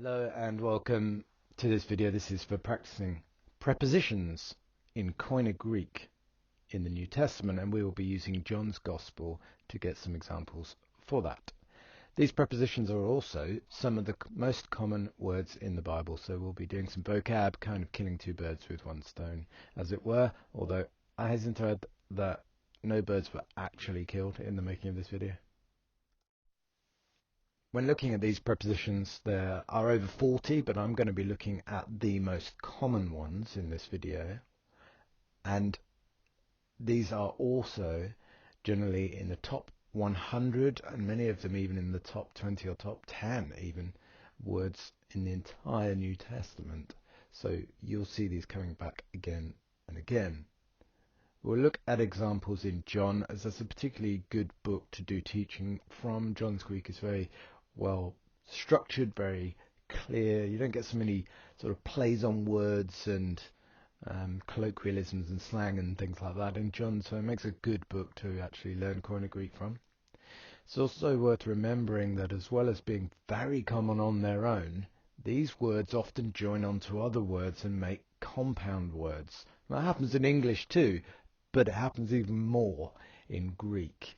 Hello and welcome to this video. This is for practicing prepositions in Koine Greek in the New Testament, and we will be using John's Gospel to get some examples for that. These prepositions are also some of the most common words in the Bible, so we'll be doing some vocab, kind of killing two birds with one stone, as it were, although I hasten to add that no birds were actually killed in the making of this video. When looking at these prepositions, there are over 40, but I'm going to be looking at the most common ones in this video. And these are also generally in the top 100, and many of them even in the top 20 or top 10 even, words in the entire New Testament. So you'll see these coming back again and again. We'll look at examples in John, as that's a particularly good book to do teaching from. John's Greek is very well structured, very clear. You don't get so many sort of plays on words and colloquialisms and slang and things like that in John, so it makes a good book to actually learn Koine Greek from. It's also worth remembering that as well as being very common on their own, these words often join onto other words and make compound words. That happens in English too, but it happens even more in Greek.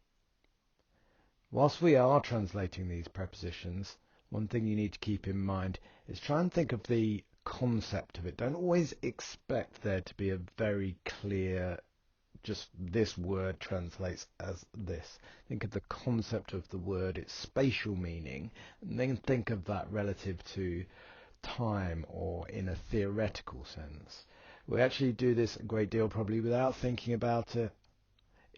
Whilst we are translating these prepositions, one thing you need to keep in mind is try and think of the concept of it. Don't always expect there to be a very clear, just this word translates as this. Think of the concept of the word, its spatial meaning, and then think of that relative to time or in a theoretical sense. We actually do this a great deal probably without thinking about it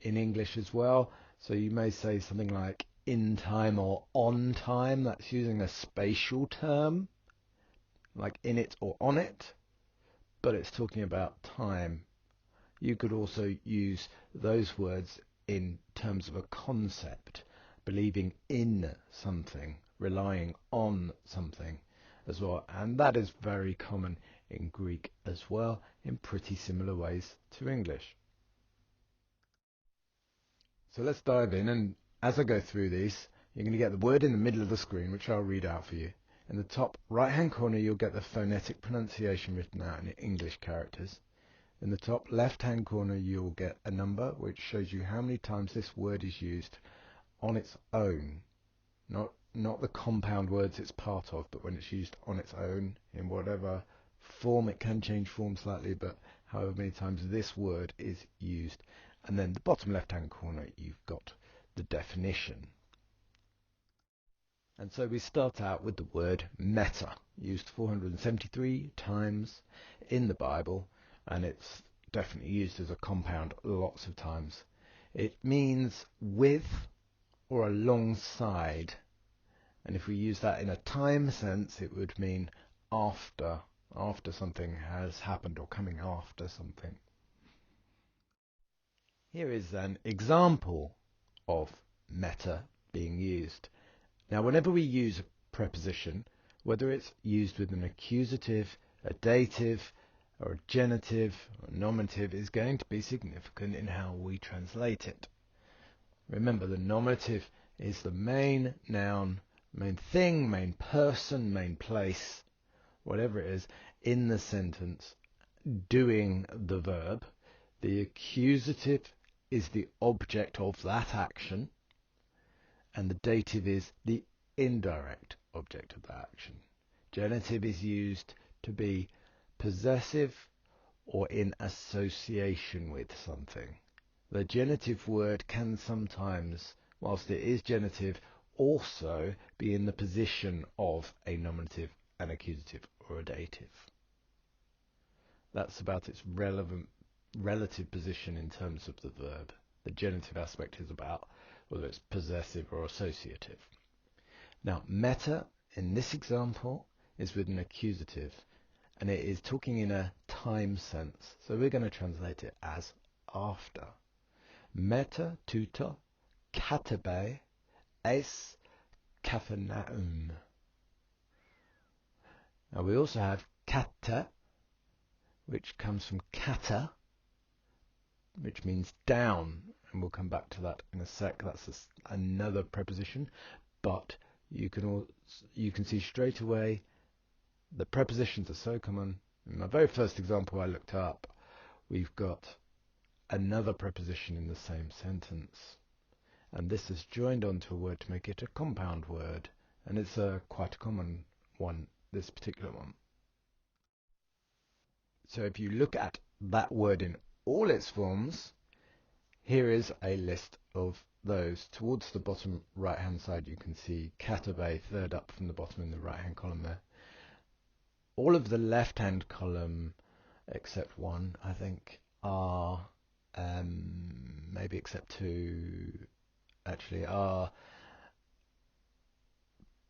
in English as well. So you may say something like in time or on time. That's using a spatial term, like in it or on it, but it's talking about time. You could also use those words in terms of a concept, believing in something, relying on something as well. And that is very common in Greek as well, in pretty similar ways to English. So let's dive in, and as I go through these, you're going to get the word in the middle of the screen, which I'll read out for you. In the top right hand corner, you'll get the phonetic pronunciation written out in English characters. In the top left hand corner, you'll get a number which shows you how many times this word is used on its own, not the compound words it's part of, but when it's used on its own in whatever form. It can change form slightly, but however many times this word is used. And then the bottom left hand corner, you've got the definition. And so we start out with the word meta, used 473 times in the Bible, and it's definitely used as a compound lots of times. It means with or alongside, and if we use that in a time sense, it would mean after something has happened, or coming after something. Here is an example of meta being used. Now, whenever we use a preposition, whether it's used with an accusative, a dative, or a genitive, or nominative, is going to be significant in how we translate it. Remember, the nominative is the main noun, main thing, main person, main place, whatever it is, in the sentence, doing the verb. The accusative is the object of that action, and the dative is the indirect object of that action. Genitive is used to be possessive or in association with something. The genitive word can sometimes, whilst it is genitive, also be in the position of a nominative, an accusative, or a dative. That's about its relative position in terms of the verb. The genitive aspect is about whether it's possessive or associative. Now, meta in this example is with an accusative, and it is talking in a time sense. So we're going to translate it as after. Meta tuta katabe es Capernaum. Now we also have kata, which comes from kata, which means down, and we'll come back to that in a sec. That's another preposition, but you can see straight away The prepositions are so common. In my very first example I looked up, we've got another preposition in the same sentence. And this is joined onto a word to make it a compound word. And it's quite a common one, this particular one. So if you look at that word in all its forms, here is a list of those. Towards the bottom right hand side you can see katabe, third up from the bottom in the right hand column there. All of the left hand column, except one, I think, are, maybe except two, actually, are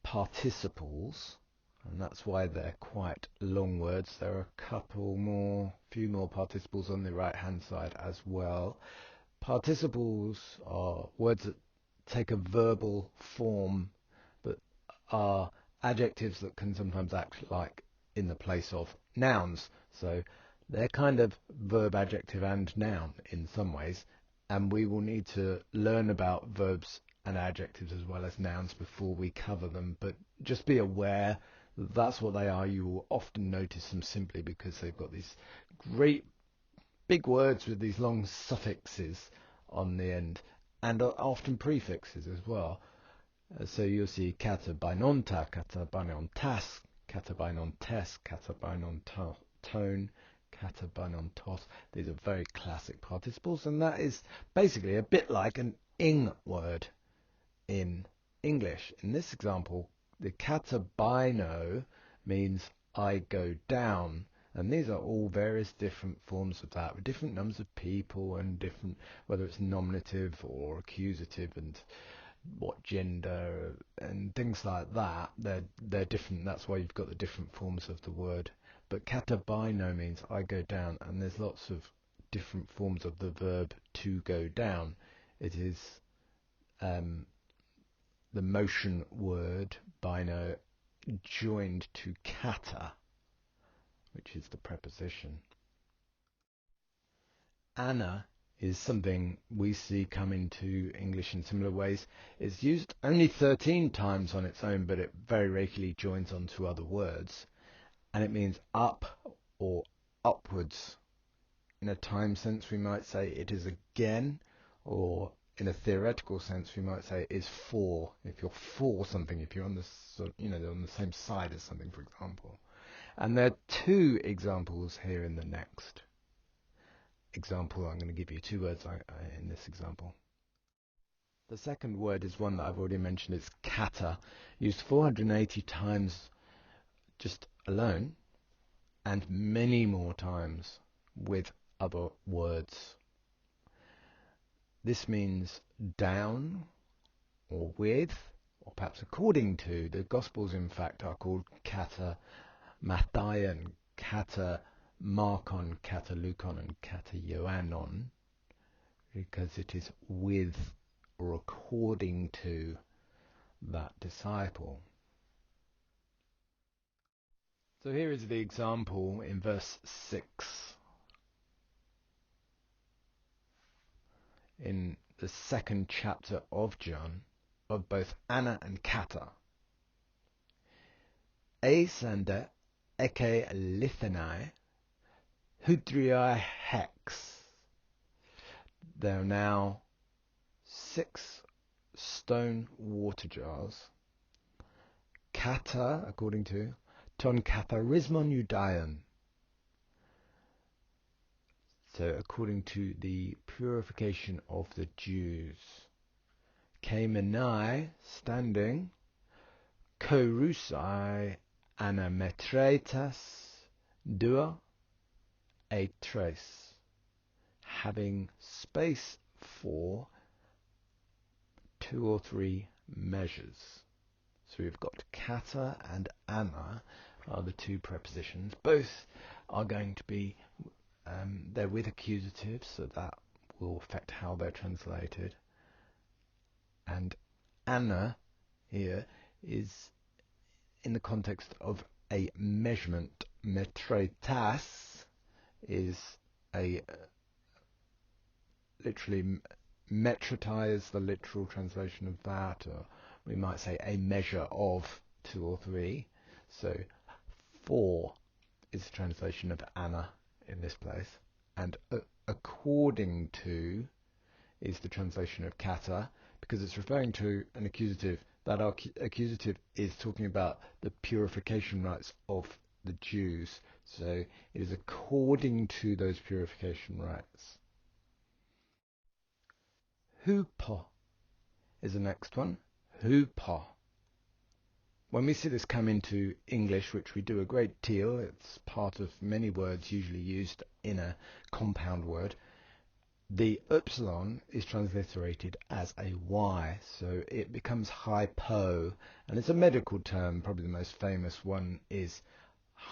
participles, and that's why they're quite long words. There are a few more participles on the right hand side as well. Participles are words that take a verbal form but are adjectives that can sometimes act like in the place of nouns. So they're kind of verb, adjective and noun in some ways, and we will need to learn about verbs and adjectives as well as nouns before we cover them, but just be aware that that's what they are. You will often notice them simply because they've got these great big words with these long suffixes on the end, and often prefixes as well. So you'll see kata bainonta, kata bainontas, kata bainontes, kata bainonton, kata bainontos. These are very classic participles, and that is basically a bit like an ing word in English. In this example, the kata baino means I go down, and these are all various different forms of that with different numbers of people and different, whether it's nominative or accusative and what gender and things like that. They're different. That's why you've got the different forms of the word. But kata baino means I go down, and there's lots of different forms of the verb to go down. It is the motion word baino joined to kata, which is the preposition. Ana is something we see come into English in similar ways. It's used only 13 times on its own, but it very regularly joins onto other words, and it means up or upwards. In a time sense we might say it is again, or in a theoretical sense we might say it is for, if you're for something, if you're on on the same side as something, for example. And there are two examples here in the next example. I'm going to give you two words in this example. The second word is one that I've already mentioned. It's kata, used 480 times just alone, and many more times with other words. This means down or with, or perhaps according to. The Gospels, in fact, are called kata Matthaion, kata Markon, kata Lukon, and kata Ioannon, because it is with or according to that disciple. So here is the example in verse 6. In the second chapter of John, of both Anna and Kata. Eisande eke lithenai hudriai hex. There are now 6 stone water jars. Kata, according to, ton katharismon Judaeon. So according to the purification of the Jews. Kamenai, standing, korusai anametretas dua a trace, having space for 2 or 3 measures. So we've got kata and ana are the two prepositions. Both are going to be they're with accusatives, so that will affect how they're translated. And ana here is in the context of a measurement. Metretas is a literally metritize, the literal translation of that, or we might say a measure of 2 or 3. So for is the translation of Anna in this place, and according to is the translation of kata, because it's referring to an accusative. That accusative is talking about the purification rites of the Jews. So it is according to those purification rites. Hupo is the next one. Hupo. When we see this come into English, which we do a great deal, it's part of many words usually used in a compound word. The upsilon is transliterated as a Y, so it becomes hypo, and it's a medical term. Probably the most famous one is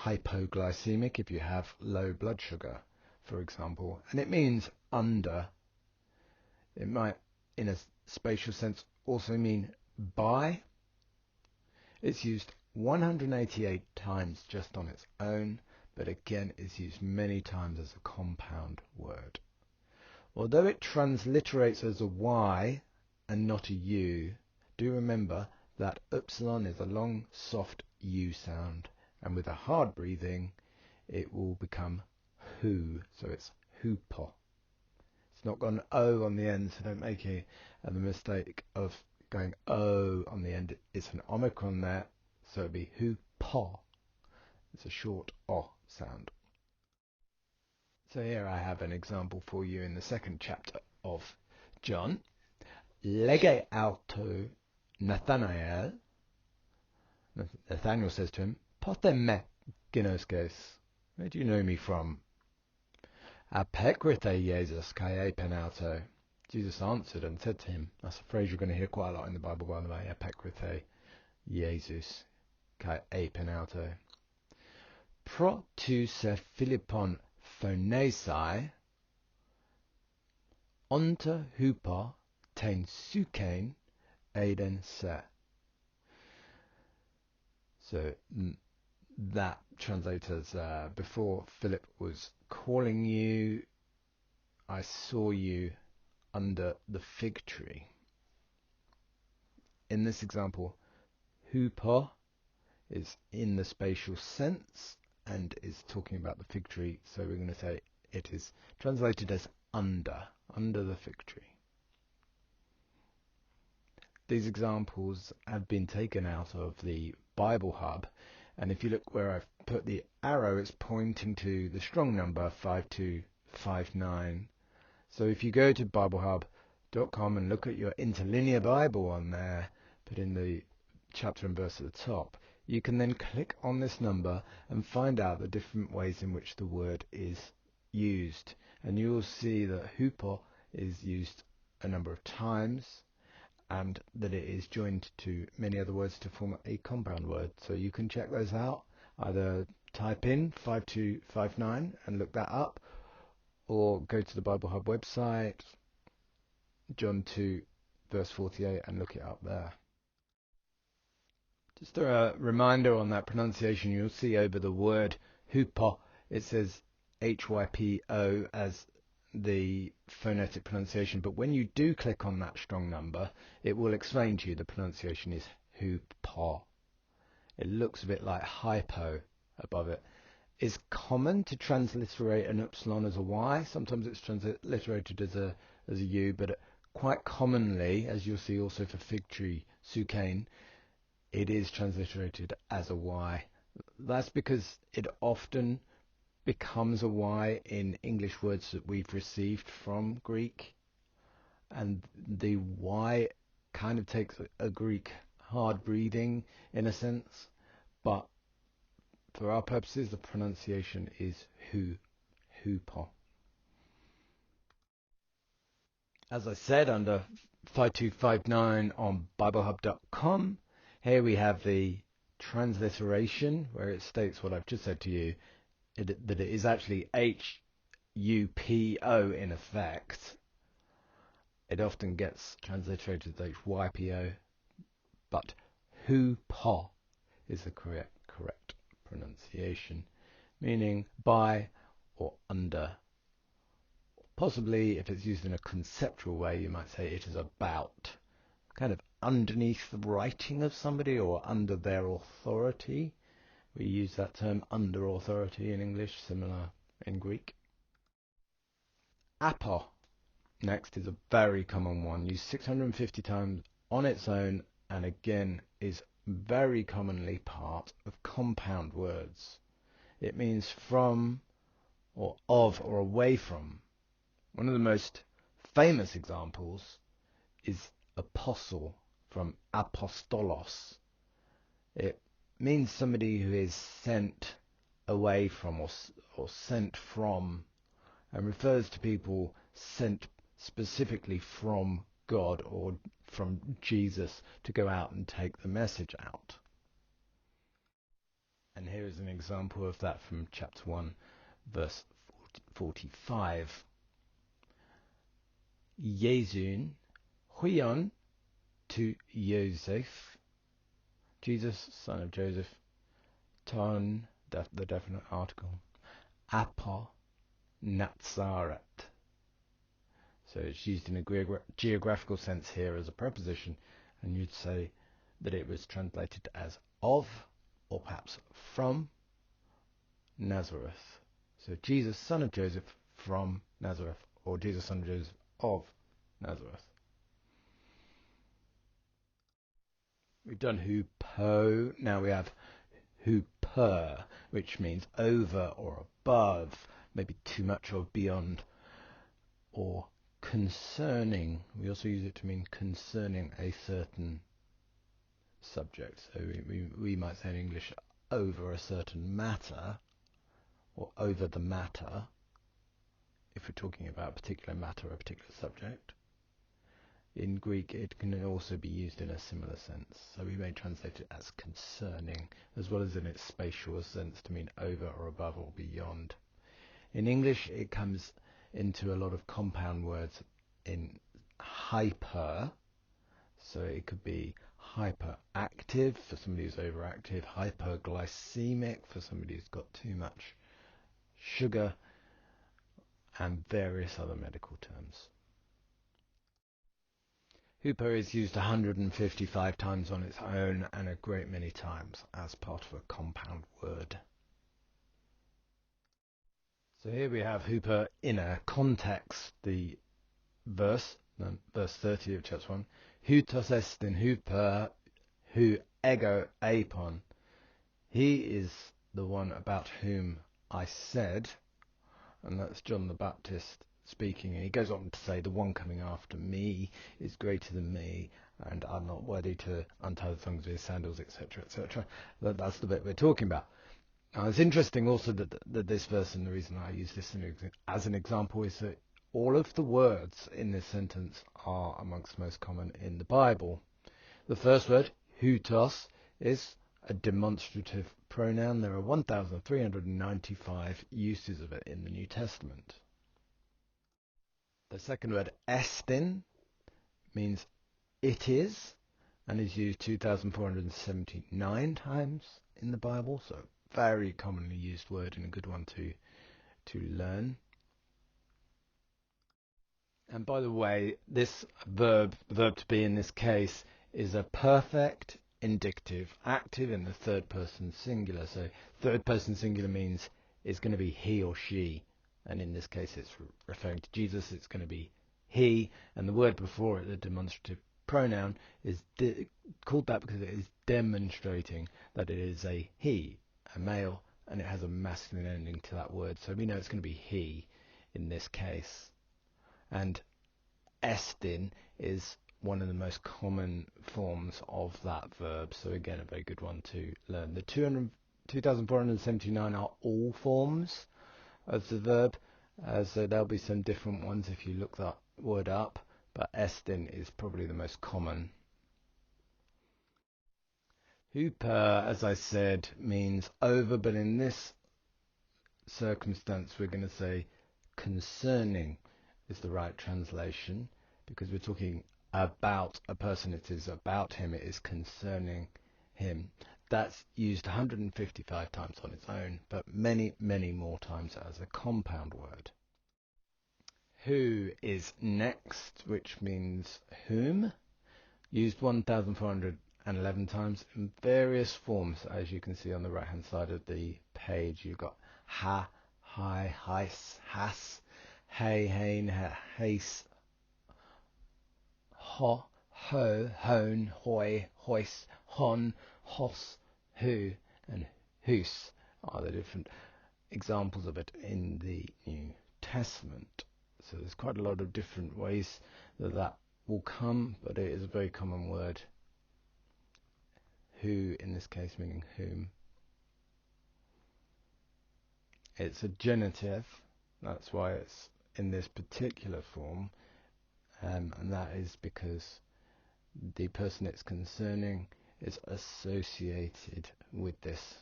hypoglycemic, if you have low blood sugar, for example, and it means under. It might, in a spatial sense, also mean by. It's used 188 times just on its own, but again it's used many times as a compound word. Although it transliterates as a Y and not a U, do remember that upsilon is a long, soft U sound, and with a hard breathing, it will become who, so it's hoopo. It's not got an O on the end, so don't make the mistake of going O on the end. It's an omicron there, so it'd be hoopo. It's a short O sound. So here I have an example for you in the second chapter of John. Lege auto Nathanael. Nathanael says to him, Pote me ginoskes. Where do you know me from? Apekrithe Jesus kai penauto. Jesus answered and said to him, that's a phrase you're going to hear quite a lot in the Bible, by the way, Apekrithe Jesus kai penauto. Pro tu se Philippon phonesai, onta hupa ten sukain aiden se. So that translates as before Philip was calling you, I saw you under the fig tree. In this example, hupa is in the spatial sense and is talking about the fig tree, so we're going to say it is translated as under the fig tree. These examples have been taken out of the Bible Hub, and if you look where I've put the arrow, it's pointing to the strong number 5259. So if you go to BibleHub.com and look at your interlinear Bible on there, put in the chapter and verse at the top, you can then click on this number and find out the different ways in which the word is used. And you will see that hupo is used a number of times and that it is joined to many other words to form a compound word. So you can check those out. Either type in 5259 and look that up, or go to the Bible Hub website, John 2 verse 48, and look it up there. Just a reminder on that pronunciation, you'll see over the word hupo, it says HYPO as the phonetic pronunciation, but when you do click on that strong number, it will explain to you the pronunciation is hupo. It looks a bit like hypo above it. It's common to transliterate an upsilon as a Y. Sometimes it's transliterated as a U, but quite commonly, as you'll see also for fig tree, sukain, it is transliterated as a Y. That's because it often becomes a Y in English words that we've received from Greek, and the Y kind of takes a Greek hard breathing in a sense, but for our purposes the pronunciation is hupo. As I said, under 5259 on BibleHub.com, here we have the transliteration where it states what I've just said to you, that it is actually HUPO in effect. It often gets transliterated as HYPO, but hupo is the correct pronunciation, meaning by or under. Possibly, if it's used in a conceptual way, you might say it is about, kind of underneath the writing of somebody or under their authority, We use that term under authority in English, similar in Greek. Apo, next, is a very common one, used 650 times on its own, and again is very commonly part of compound words. It means from, or of, or away from. One of the most famous examples is apostle, from apostolos. It means somebody who is sent away from, or sent from, and refers to people sent specifically from God or from Jesus to go out and take the message out. And here is an example of that from chapter 1, verse 45. Jesun huion to Joseph, Jesus, son of Joseph, ton, the definite article, apo Nazareth. So it's used in a geographical sense here as a preposition, and you'd say that it was translated as of, or perhaps from, Nazareth. So Jesus, son of Joseph, from Nazareth, or Jesus, son of Joseph, of Nazareth. We've done hupo, now we have huper, which means over or above, maybe too much or beyond, or concerning. We also use it to mean concerning a certain subject. So we might say in English over a certain matter, or over the matter, if we're talking about a particular matter or a particular subject. In Greek, it can also be used in a similar sense. So we may translate it as concerning, as well as in its spatial sense to mean over or above or beyond. In English, it comes into a lot of compound words in hyper. So it could be hyperactive for somebody who's overactive, hyperglycemic for somebody who's got too much sugar, and various other medical terms. Hupo is used 155 times on its own and a great many times as part of a compound word. So here we have huper in a context, the verse 30 of chapter 1. Hutos estin huper hu ego apon. He is the one about whom I said, and that's John the Baptist speaking. And he goes on to say, the one coming after me is greater than me, and I'm not worthy to untie the thongs of his sandals, etc., etc. That's the bit we're talking about. Now, it's interesting also that this verse, and the reason I use this as an example, is that all of the words in this sentence are amongst the most common in the Bible. The first word, hutos, is a demonstrative pronoun. There are 1,395 uses of it in the New Testament. The second word, estin, means it is, and is used 2,479 times in the Bible, so very commonly used word and a good one to learn. And by the way, this verb, the verb to be in this case, is a perfect indicative active in the third person singular. So third person singular means it's going to be he or she, and in this case it's referring to Jesus. It's going to be he, and the word before it, the demonstrative pronoun, is called that because it is demonstrating that it is a he, a male, and it has a masculine ending to that word. So we know it's going to be he in this case. And estin is one of the most common forms of that verb, so again a very good one to learn. The 2,479 are all forms of the verb, so there'll be some different ones if you look that word up, but estin is probably the most common. Huper, as I said, means over, but in this circumstance we're going to say concerning is the right translation, because we're talking about a person. It is about him, it is concerning him. That's used 155 times on its own, but many, many more times as a compound word. Who is next, which means whom, used 1,400 and 11 times in various forms, as you can see on the right hand side of the page. You've got ha, hi, heis, has, hey, hein, heis, ho, ho, hone, hoi, hois, hon, hos, who, and whose are the different examples of it in the New Testament. So there's quite a lot of different ways that will come, but it is a very common word. Who, in this case, meaning whom. It's a genitive, that's why it's in this particular form, and that is because the person it's concerning is associated with this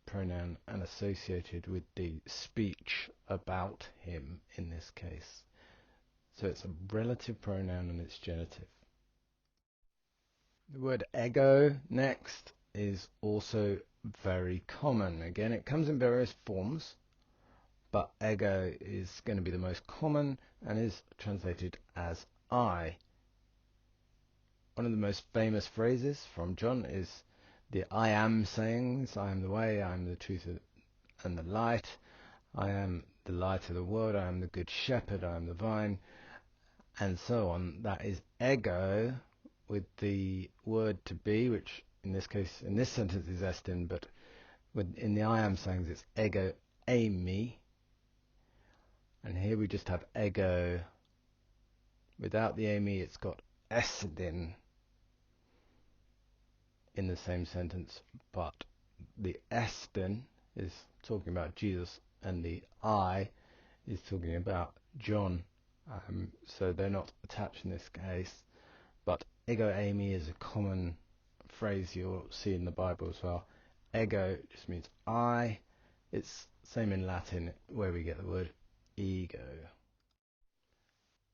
pronoun and associated with the speech about him in this case. So it's a relative pronoun and it's genitive. The word ego next is also very common. Again, it comes in various forms, but ego is going to be the most common and is translated as I. One of the most famous phrases from John is the I am sayings. I am the way, I am the truth and the light. I am the light of the world, I am the good shepherd, I am the vine, and so on. That is ego with the word to be, which in this case, in this sentence is estin, but in the I am sayings it's ego eimi. And here we just have ego. Without the eimi, it's got estin in the same sentence, but the estin is talking about Jesus and the I is talking about John. So they're not attached in this case, but ego eimi is a common phrase you'll see in the Bible as well. Ego just means I. It's same in Latin where we get the word ego.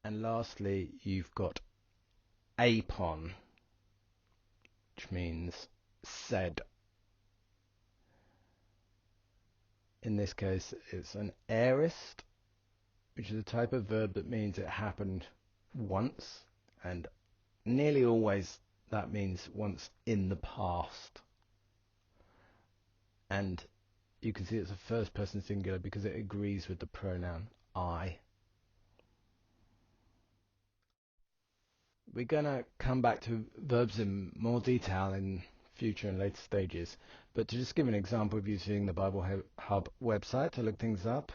And lastly, you've got apon, which means said. In this case, it's an aorist, which is a type of verb that means it happened once, and nearly always that means once in the past. And you can see it's a first person singular because it agrees with the pronoun I. We're going to come back to verbs in more detail in future and later stages, but to just give an example of using the Bible Hub website to look things up,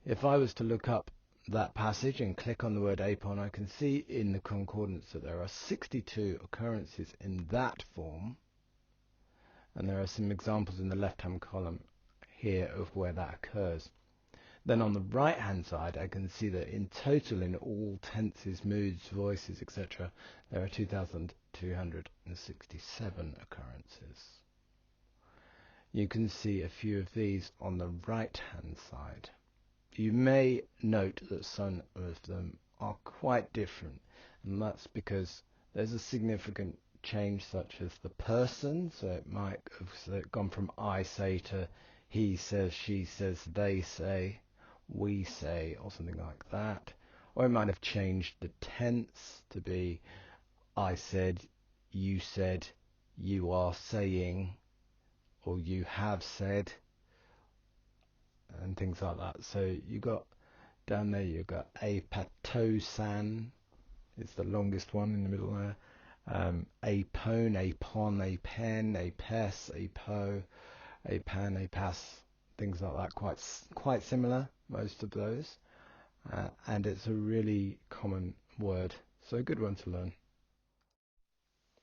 if I was to look up that passage and click on the word apon, I can see in the concordance that there are 62 occurrences in that form, and there are some examples in the left-hand column here of where that occurs. Then on the right-hand side, I can see that in total, in all tenses, moods, voices, etc., there are 2,267 occurrences. You can see a few of these on the right-hand side. You may note that some of them are quite different, and that's because there's a significant change such as the person, so it might have gone from I say to he says, she says, they say, we say, or something like that. Or it might have changed the tense to be I said, you are saying, or you have said, and things like that. So you got down there, you've got apatosan, it's the longest one in the middle there. Apone, apon, apen, apes, apo, apan, apas, things like that. Quite similar, most of those. And it's a really common word, so a good one to learn.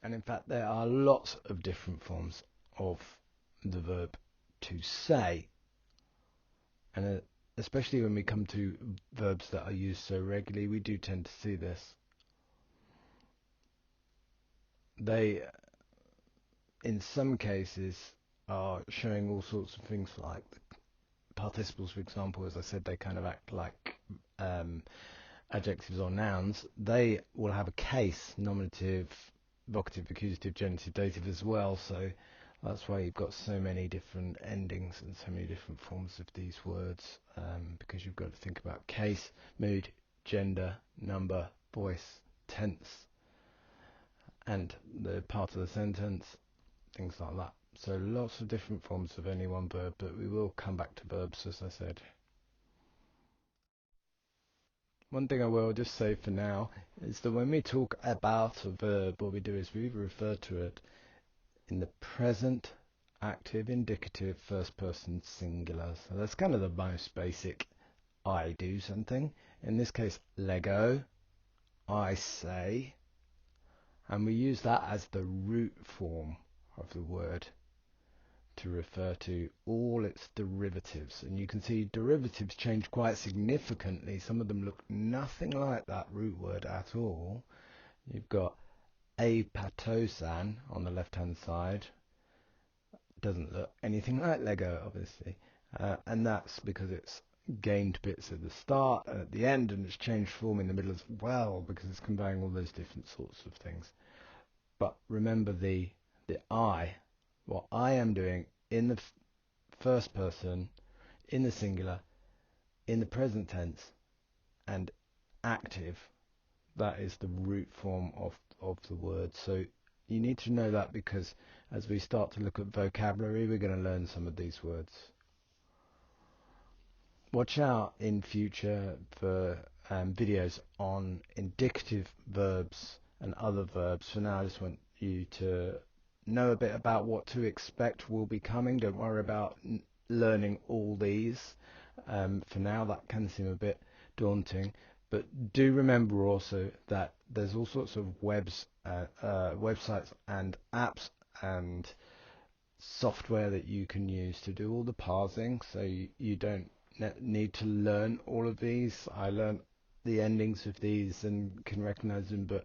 And in fact, there are lots of different forms of the verb to say. And especially when we come to verbs that are used so regularly, we do tend to see this. They, in some cases, are showing all sorts of things like participles, for example. As I said, they kind of act like adjectives or nouns. They will have a case, nominative, vocative, accusative, genitive, dative as well. So that's why you've got so many different endings and so many different forms of these words, because you've got to think about case, mood, gender, number, voice, tense, and the part of the sentence, things like that. So lots of different forms of any one verb, but we will come back to verbs, as I said. One thing I will just say for now is that when we talk about a verb, what we do is we refer to it in the present, active, indicative, first person singular. So that's kind of the most basic. I do something. In this case, Lego. I say. And we use that as the root form of the word to refer to all its derivatives. And you can see derivatives change quite significantly. Some of them look nothing like that root word at all. You've got apatosan on the left hand side. Doesn't look anything like Lego, obviously. And that's because it's gained bits at the start and at the end, and it's changed form in the middle as well because it's combining all those different sorts of things. But remember the I, what I am doing in the first person, in the singular, in the present tense, and active, that is the root form of the word. So you need to know that, because as we start to look at vocabulary, we're going to learn some of these words. Watch out in future for videos on indicative verbs and other verbs. For now, I just want you to know a bit about what to expect will be coming. Don't worry about learning all these. For now, that can seem a bit daunting, but do remember also that there's all sorts of websites and apps and software that you can use to do all the parsing, so you don't need to learn all of these. I learned the endings of these and can recognize them, but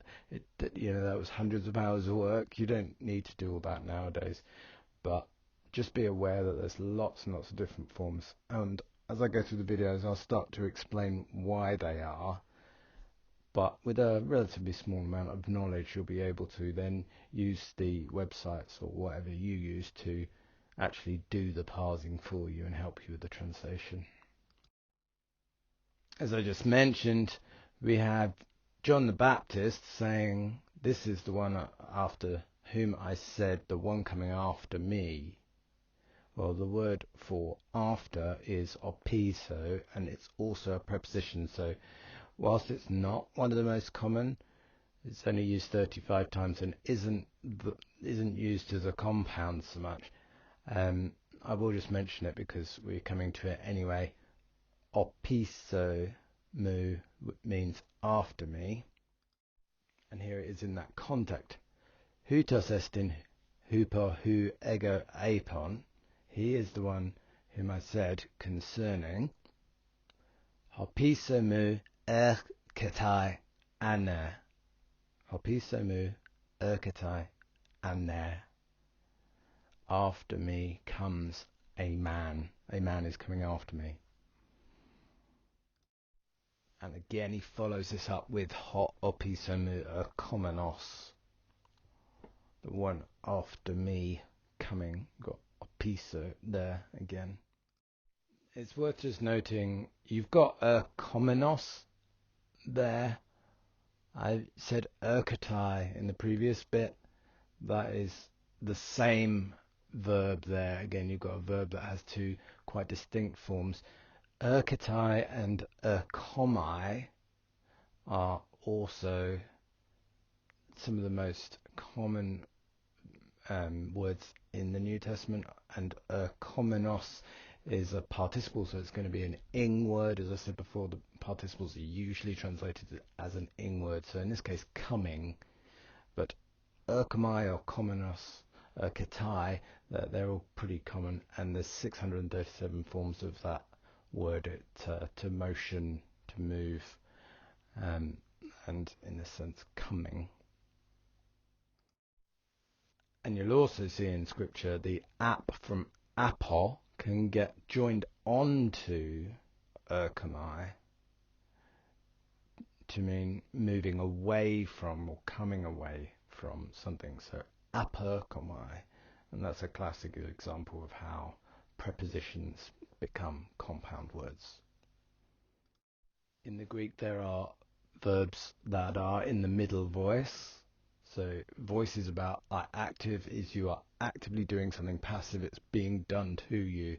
that was hundreds of hours of work. You don't need to do all that nowadays, but just be aware that there's lots and lots of different forms, and as I go through the videos I'll start to explain why they are. But with a relatively small amount of knowledge, you'll be able to then use the websites or whatever you use to actually do the parsing for you and help you with the translation. As I just mentioned, we have John the Baptist saying, "This is the one after whom I said, the one coming after me." Well, the word for after is opiso, and it's also a preposition. So whilst it's not one of the most common, it's only used 35 times and isn't used as a compound so much. I will just mention it because we're coming to it anyway. Opiso mu means after me, and here it is in that context. Houtos estin hupo hu ego apon. He is the one whom I said concerning. Hopiso mu erketai aner. Hopiso mu erketai aner. After me comes a man. A man is coming after me. And again, he follows this up with ho opiso mu erkomenos. The one after me coming. Got opiso there again. It's worth just noting you've got erkomenos there. I said erketai in the previous bit. That is the same verb there. Again, you've got a verb that has two quite distinct forms. Erketai and erkomai are also some of the most common words in the New Testament, and erkomenos is a participle, so it's going to be an ing word. As I said before, the participles are usually translated as an ing word, so in this case coming, but erkomai or komenos, erketai, they're all pretty common, and there's 637 forms of that word to motion, to move, and in a sense coming. And you'll also see in scripture the ap from apo can get joined onto erkomai to mean moving away from or coming away from something. So aperkomai, and that's a classic example of how prepositions become compound words. In the Greek there are verbs that are in the middle voice. So voice is about active, is you are actively doing something. Passive, it's being done to you.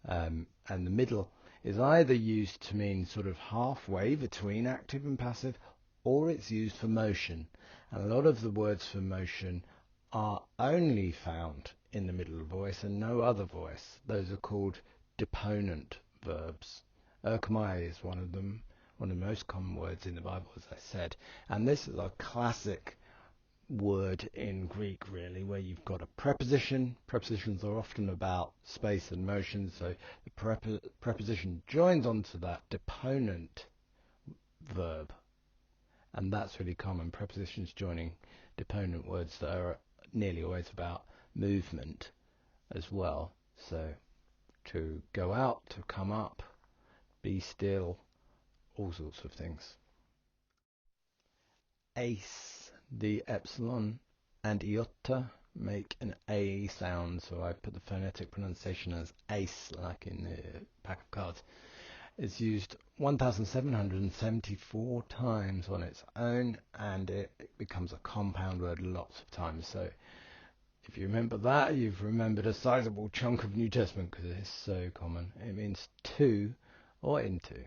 And the middle is either used to mean sort of halfway between active and passive, or it's used for motion. And a lot of the words for motion are only found in the middle voice and no other voice. Those are called deponent verbs. Erchomai is one of them, one of the most common words in the Bible, as I said. And this is a classic word in Greek, really, where you've got a preposition. Prepositions are often about space and motion, so the preposition joins onto that deponent verb, and that's really common. Prepositions joining deponent words that are nearly always about movement as well. So to go out, to come up, be still, all sorts of things. Ace, the epsilon and iota make an A sound, so I put the phonetic pronunciation as ace, like in the pack of cards. It's used 1,774 times on its own, and it becomes a compound word lots of times. So if you remember that, you've remembered a sizable chunk of New Testament, because it is so common. It means to or into.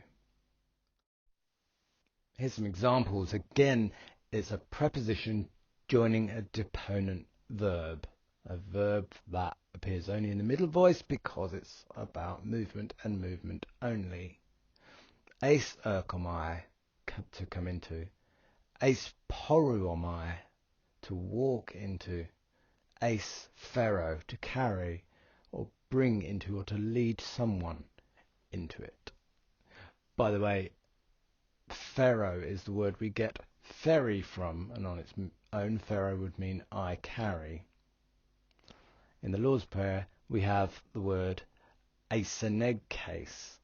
Here's some examples. Again, it's a preposition joining a deponent verb, a verb that appears only in the middle voice because it's about movement and movement only. Eis erkomai, to come into. Eis poruomai, to walk into. Eis pharaoh, to carry or bring into, or to lead someone into it. By the way, pharaoh is the word we get ferry from, and on its own, pharaoh would mean I carry. In the Lord's Prayer, we have the word eisenegkes,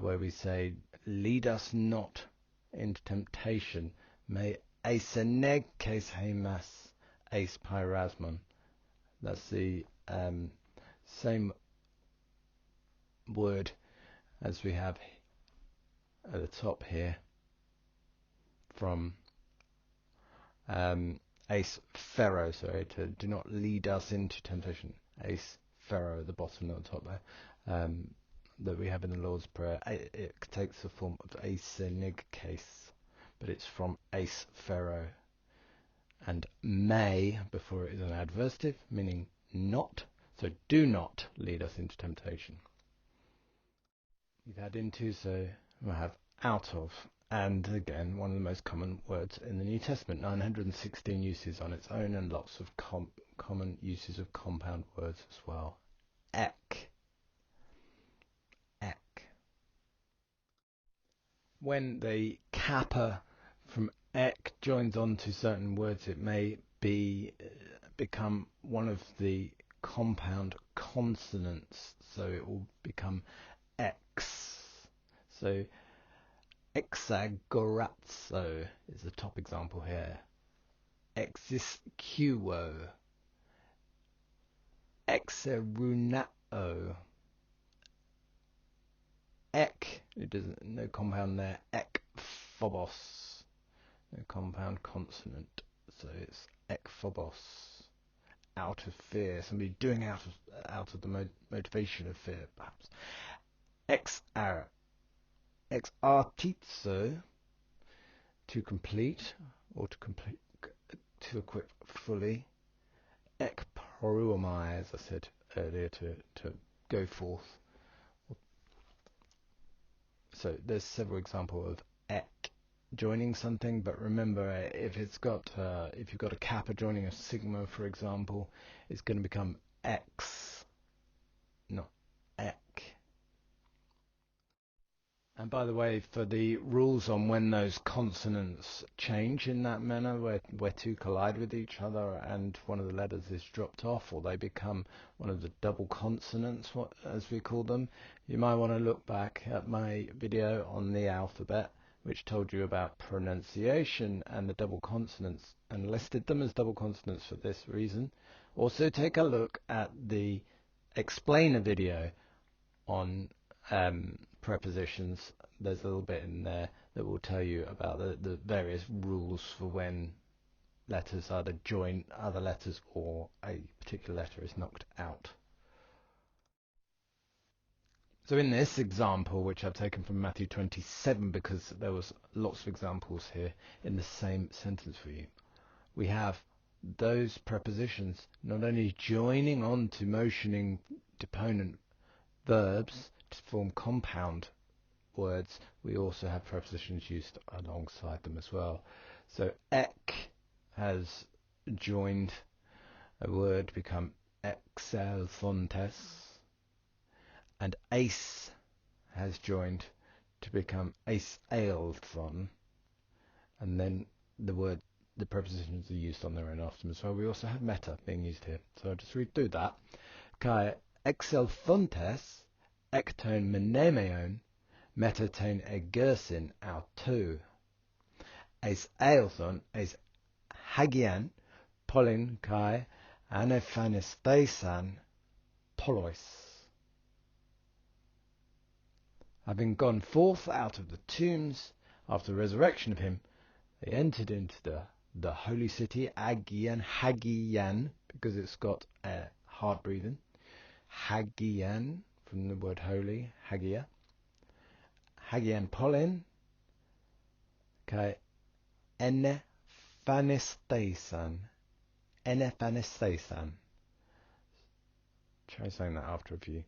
where we say, lead us not into temptation. May eisenegkes hemas eis pyrasmon. That's the same word as we have at the top here from Ace Pharaoh, sorry, to do not lead us into temptation. Ace Pharaoh at the bottom, not the top there, that we have in the Lord's Prayer. It takes the form of Ace Nigcase, but it's from Ace Pharaoh. And may, before it is an adversative, meaning not, so do not lead us into temptation. You've had into, so we'll have out of. And again, one of the most common words in the New Testament, 916 uses on its own, and lots of common uses of compound words as well. Ek. Ek. When the kappa from ek joins on to certain words, it may become one of the compound consonants, so it will become X. So exagorazzo is the top example here. Exisquo. Exerunao. Ek, no compound there. Ekphobos. No compound consonant. So it's ekphobos. Out of fear. Somebody doing out of the motivation of fear, perhaps. Exartizo, to complete, or to equip fully. Ekporuomai, as I said earlier, to go forth. So there's several examples of ek joining something, but remember, if you've got a kappa joining a sigma, for example, it's going to become X, not ek. And by the way, for the rules on when those consonants change in that manner, where two collide with each other and one of the letters is dropped off, or they become one of the double consonants, as we call them, you might want to look back at my video on the alphabet, which told you about pronunciation and the double consonants, and listed them as double consonants for this reason. Also take a look at the explainer video on prepositions. There's a little bit in there that will tell you about the various rules for when letters either join other letters or a particular letter is knocked out. So in this example, which I've taken from Matthew 27 because there was lots of examples here in the same sentence for you, we have those prepositions not only joining on to motioning deponent verbs to form compound words, we also have prepositions used alongside them as well. So ek has joined a word to become exelthontes, and ace has joined to become aesalthon, and then the prepositions are used on their own after them as well. We also have meta being used here, so I'll just read through that. Kai exelthontes ekton menemeon metaton egersin autou eis aelthon eis hagian polin kai anephanesthesan polois. Having gone forth out of the tombs after the resurrection of him, they entered into the holy city, Hagian, because it's got hard breathing. Hagian, from the word holy, Hagia. Hagian polin, kai enephanesthesan. Enephanesthesan. Try saying that after a few.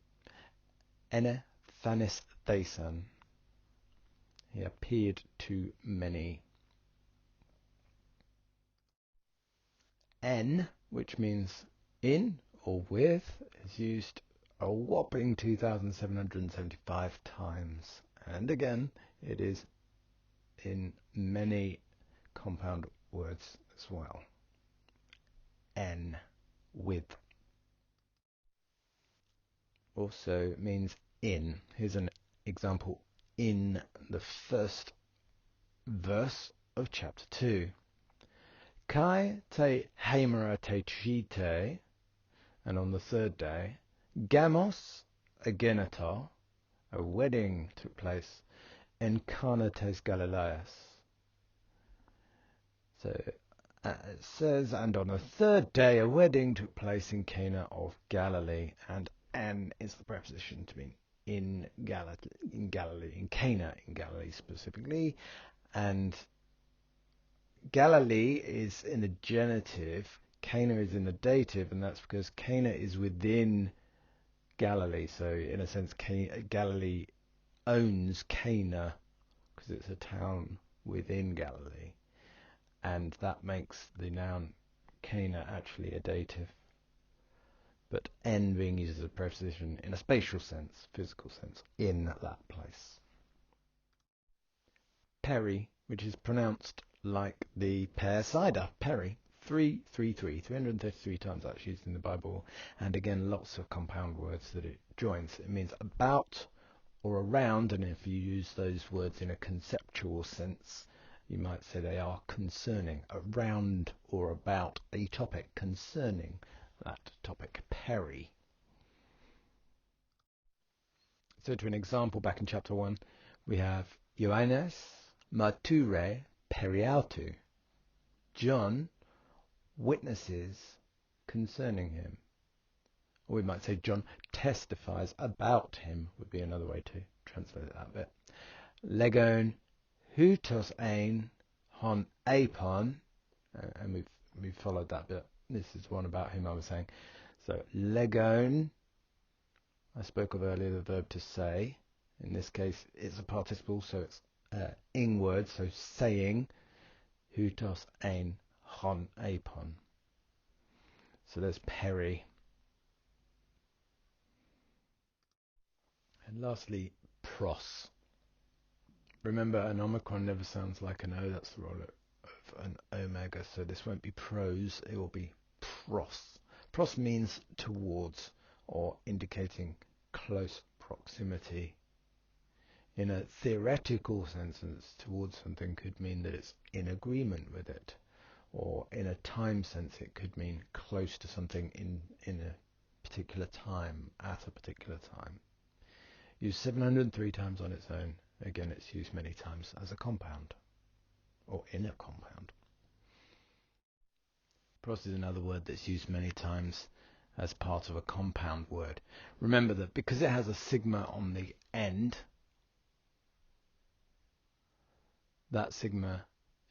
Enephanesthesan. He appeared to many. En, which means in or with, is used a whopping 2,775 times. And again, it is in many compound words as well. En, with. Also means in. Here's an example in the first verse of chapter 2. Kai te hemera te chite, and on the third day, gamos agenetar, a wedding took place in Cana tes Galileas. So it says, and on the third day a wedding took place in Cana of Galilee, and an is the preposition to mean in Galilee, in Cana in Galilee specifically, and Galilee is in the genitive, Cana is in the dative, and that's because Cana is within Galilee. So in a sense, Galilee owns Cana because it's a town within Galilee, and that makes the noun Cana actually a dative, but en being used as a preposition in a spatial sense, physical sense, in that place. Perry, which is pronounced like the pear cider, Perry. 333 times that's used in the Bible, and again lots of compound words that it joins. It means about or around, and if you use those words in a conceptual sense, you might say they are concerning, around or about a topic, concerning that topic. Perry. So to an example back in chapter 1, we have Ioannes mature periautou. John witnesses concerning him. Or we might say John testifies about him, would be another way to translate that bit. Legon hutos ein hon apon, and we've followed that bit. This is one about whom I was saying. So legon, I spoke of earlier the verb to say. In this case, it's a participle, so it's ing word, so saying. Hutos ein hon apon. So there's Perry. And lastly, pros. Remember, an omicron never sounds like an O. That's the role of an omega. So this won't be pros. It will be pros. Pros means towards or indicating close proximity. In a theoretical sense, towards something could mean that it's in agreement with it. Or in a time sense, it could mean close to something in a particular time, at a particular time. Used 703 times on its own. Again, it's used many times as a compound, or in a compound. Pros is another word that's used many times as part of a compound word. Remember that because it has a sigma on the end, that sigma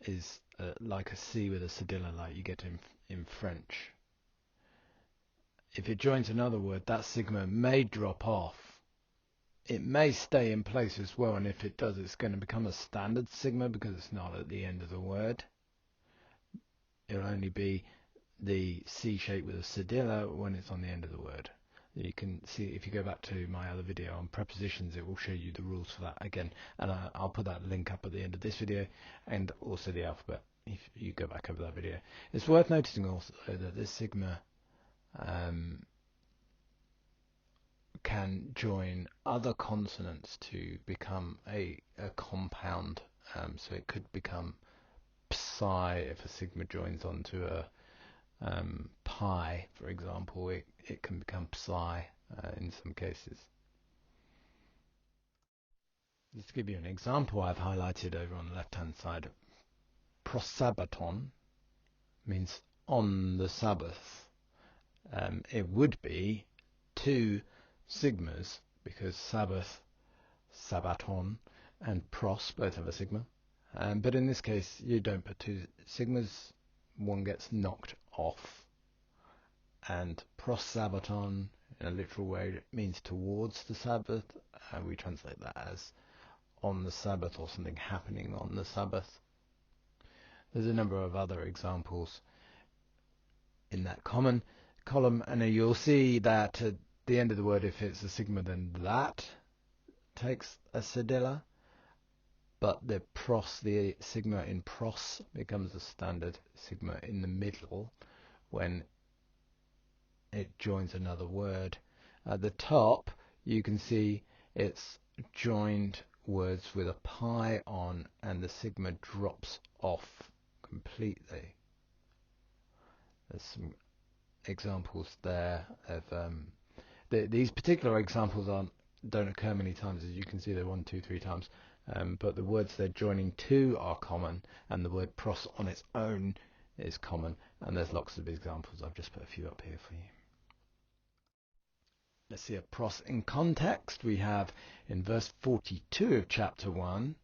is like a C with a cedilla, like you get in French. If it joins another word, that sigma may drop off. It may stay in place as well, and if it does, it's going to become a standard sigma because it's not at the end of the word. It'll only be the C shape with a cedilla when it's on the end of the word. You can see, if you go back to my other video on prepositions, it will show you the rules for that again, and I'll put that link up at the end of this video, and also the alphabet if you go back over that video. It's worth noticing also that this sigma can join other consonants to become a compound, so it could become psi if a sigma joins onto a pi, for example. It can become psi in some cases. Just to give you an example, I've highlighted over on the left hand side, prosabbaton means on the Sabbath. It would be two sigmas because Sabbath, sabbaton, and pros both have a sigma. But in this case, you don't put two sigmas, one gets knocked off. And prosabbaton, in a literal way, means towards the Sabbath. We translate that as on the Sabbath or something happening on the Sabbath. There's a number of other examples in that common column, and you'll see that at the end of the word, if it's a sigma, then that takes a cedilla, but the sigma in pros becomes a standard sigma in the middle when it joins another word. At the top, you can see it's joined words with a pi on, and the sigma drops off completely. There's some examples there of these particular examples don't occur many times. As you can see, they're 1, 2, 3 times, but the words they're joining to are common, and the word pros on its own is common, and there's lots of examples. I've just put a few up here for you. Let's see a pros in context. We have in verse 42 of chapter 1,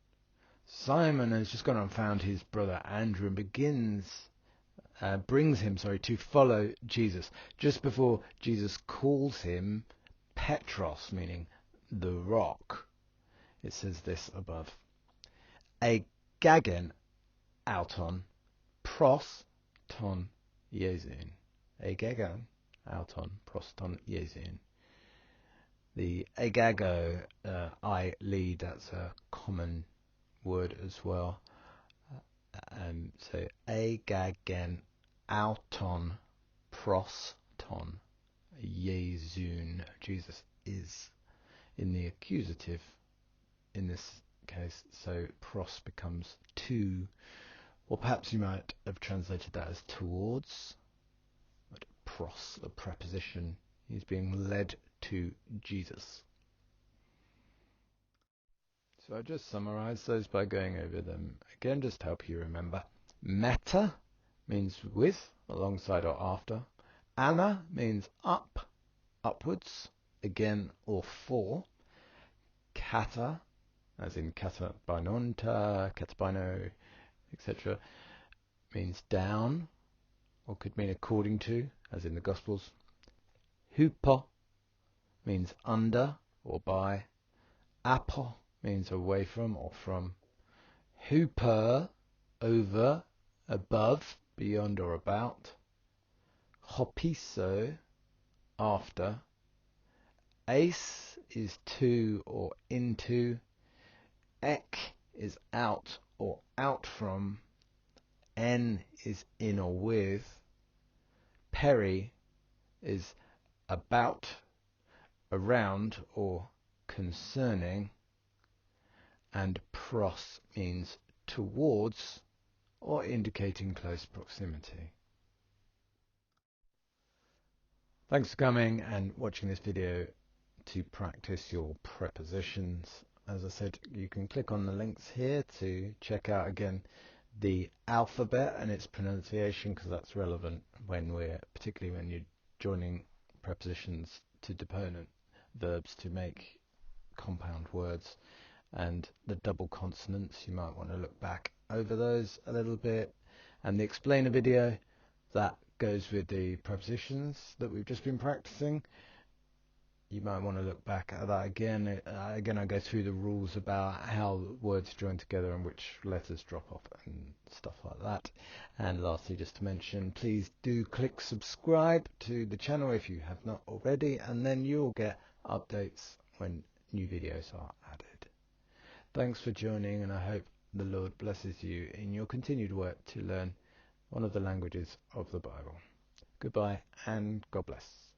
Simon has just gone and found his brother Andrew and brings him to follow Jesus. Just before Jesus calls him Petros, meaning the rock, it says this above: Agagen auton pros ton Iesin. Agagen auton pros ton Iesin. The agago, I lead, that's a common word as well. So agagen auton pros ton Iesun. Jesus is in the accusative in this case, so pros becomes to, or perhaps you might have translated that as towards, but pros, the preposition, is being led to Jesus. So I just summarized those by going over them again, just to help you remember. Meta means with, alongside or after. Ana means up, upwards, again or for. Kata, as in kata bainonta, kata baino, etc., means down, or could mean according to, as in the Gospels. Hupo means under or by. Apo means away from or from. Huper, over, above, beyond or about. Hopiso, after. Ace is to or into. Ek is out or out from. En is in or with. Peri is about, around or concerning. And pros means towards or indicating close proximity. Thanks for coming and watching this video to practice your prepositions. As I said, you can click on the links here to check out again the alphabet and its pronunciation, because that's relevant particularly when you're joining prepositions to deponent verbs to make compound words, and the double consonants. You might want to look back over those a little bit, and the explainer video that goes with the prepositions that we've just been practicing. You might want to look back at that again. Again, I go through the rules about how words join together and which letters drop off and stuff like that. And lastly, just to mention, please do click subscribe to the channel if you have not already, and then you'll get updates when new videos are added. Thanks for joining, and I hope the Lord blesses you in your continued work to learn one of the languages of the Bible. Goodbye and God bless.